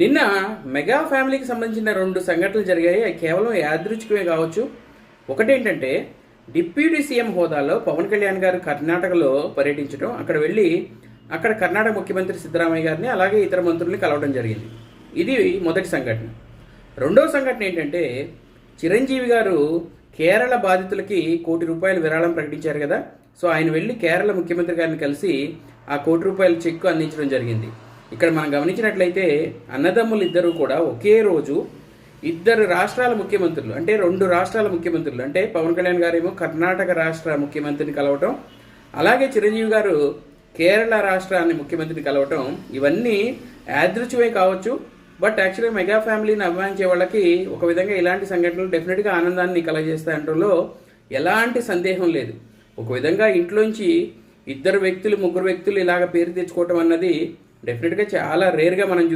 నిన్న మెగా ఫ్యామిలీకి సంబంధించిన రెండు సంఘటనలు జరిగాయి. అవి కేవలం యాదృచ్ఛికమే కావచ్చు. ఒకటేంటంటే డిప్యూటీ సీఎం హోదాలో పవన్ కళ్యాణ్ గారు కర్ణాటకలో పర్యటించడం, అక్కడ కర్ణాటక ముఖ్యమంత్రి సిద్ధరామయ్య గారిని అలాగే ఇతర మంత్రుల్ని కలవడం జరిగింది. ఇది మొదటి సంఘటన. రెండవ సంఘటన ఏంటంటే చిరంజీవి గారు కేరళ బాధితులకి ₹1,00,00,000 విరాళం ప్రకటించారు కదా. సో ఆయన వెళ్ళి కేరళ ముఖ్యమంత్రి గారిని కలిసి ఆ ₹1,00,00,000 చెక్కు అందించడం జరిగింది. ఇక్కడ మనం గమనించినట్లయితే అన్నదమ్ములు ఇద్దరు కూడా ఒకే రోజు ఇద్దరు రాష్ట్రాల ముఖ్యమంత్రులు, అంటే రెండు రాష్ట్రాల ముఖ్యమంత్రులు, అంటే పవన్ కళ్యాణ్ గారేమో కర్ణాటక రాష్ట్ర ముఖ్యమంత్రిని కలవటం, అలాగే చిరంజీవి గారు కేరళ రాష్ట్రాన్ని ముఖ్యమంత్రిని కలవటం, ఇవన్నీ యాదృచ్ఛికమే కావచ్చు. బట్ యాక్చువల్గా మెగా ఫ్యామిలీని అభిమానించే వాళ్ళకి ఒక విధంగా ఇలాంటి సంఘటనలు డెఫినెట్గా ఆనందాన్ని కలగజేస్తాయంటలో ఎలాంటి సందేహం లేదు. ఒక విధంగా ఇంట్లోంచి ఇద్దరు వ్యక్తులు ముగ్గురు వ్యక్తులు ఇలాగ పేరు తెచ్చుకోవటం అన్నది డెఫినెట్గా చాలా రేర్గా మనం చూస్తాం.